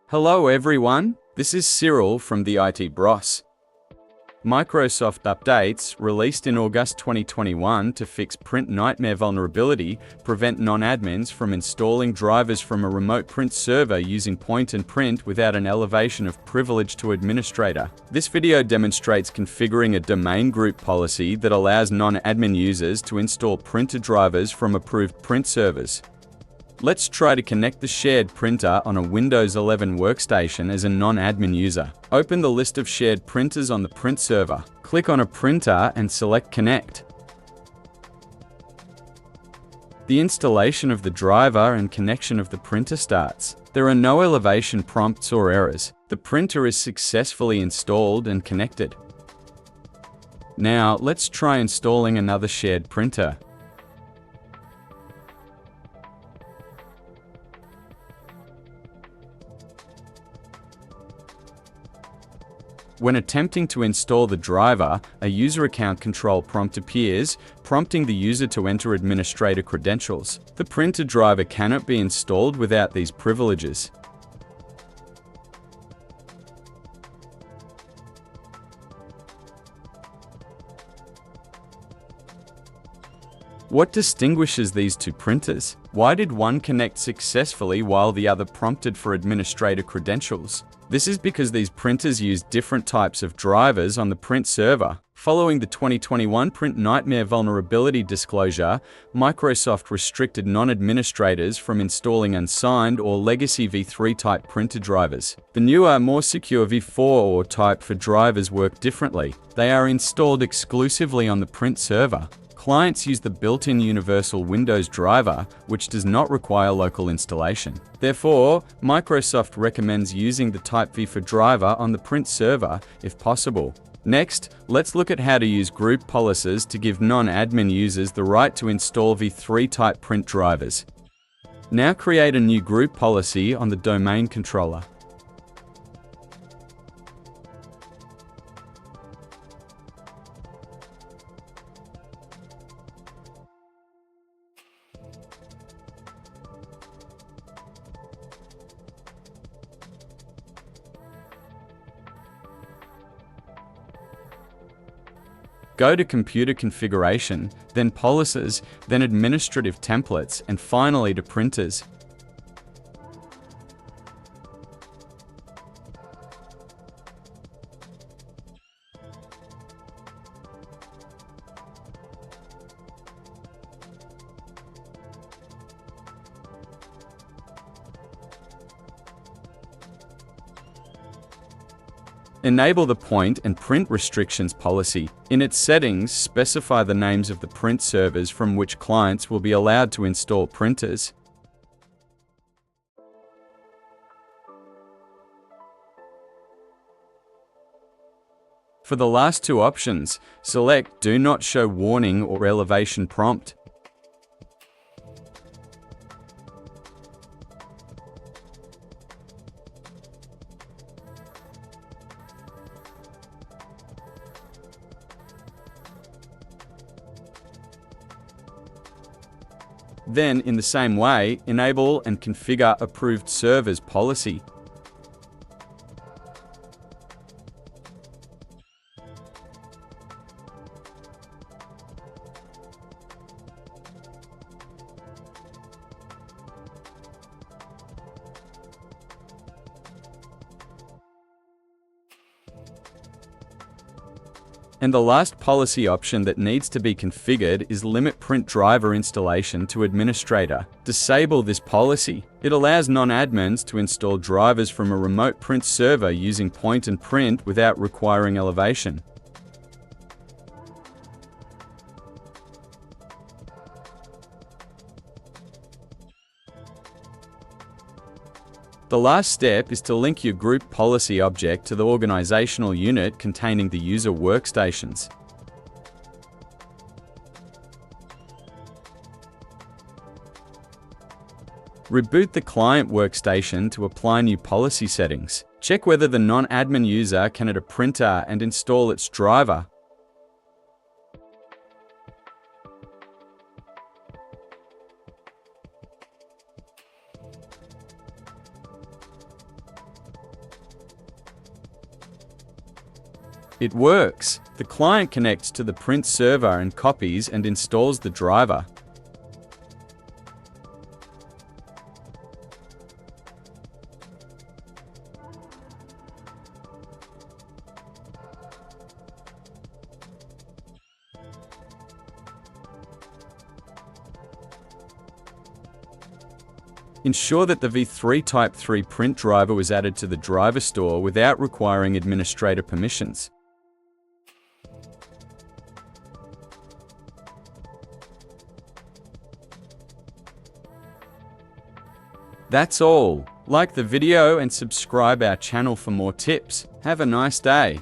Hello everyone, this is Cyril from the IT Bros. Microsoft updates, released in August 2021 to fix PrintNightmare vulnerability, prevent non-admins from installing drivers from a remote print server using point and print without an elevation of privilege to administrator. This video demonstrates configuring a domain group policy that allows non-admin users to install printer drivers from approved print servers. Let's try to connect the shared printer on a Windows 11 workstation as a non-admin user. Open the list of shared printers on the print server. Click on a printer and select Connect. The installation of the driver and connection of the printer starts. There are no elevation prompts or errors. The printer is successfully installed and connected. Now, let's try installing another shared printer. When attempting to install the driver, a user account control prompt appears, prompting the user to enter administrator credentials. The printer driver cannot be installed without these privileges. What distinguishes these two printers? Why did one connect successfully while the other prompted for administrator credentials? This is because these printers use different types of drivers on the print server. Following the 2021 PrintNightmare vulnerability disclosure, Microsoft restricted non-administrators from installing unsigned or legacy v3 type printer drivers. The newer, more secure v4 or type for drivers work differently. They are installed exclusively on the print server. Clients use the built-in universal Windows driver, which does not require local installation. Therefore, Microsoft recommends using the Type v for driver on the print server if possible. Next, let's look at how to use group policies to give non-admin users the right to install v3 type print drivers. Now create a new group policy on the domain controller. Go to Computer Configuration, then Policies, then Administrative Templates, and finally to Printers. Enable the Point and Print Restrictions policy. In its settings, specify the names of the print servers from which clients will be allowed to install printers. For the last two options, select Do Not Show Warning or Elevation Prompt. Then, in the same way, enable and configure Approved Servers policy. And the last policy option that needs to be configured is Limit Print Driver Installation to Administrator. Disable this policy. It allows non-admins to install drivers from a remote print server using point and print without requiring elevation. The last step is to link your group policy object to the organizational unit containing the user workstations. Reboot the client workstation to apply new policy settings. Check whether the non-admin user can add a printer and install its driver. It works. The client connects to the print server and copies and installs the driver. Ensure that the V3 Type 3 print driver was added to the driver store without requiring administrator permissions. That's all. Like the video and subscribe our channel for more tips. Have a nice day.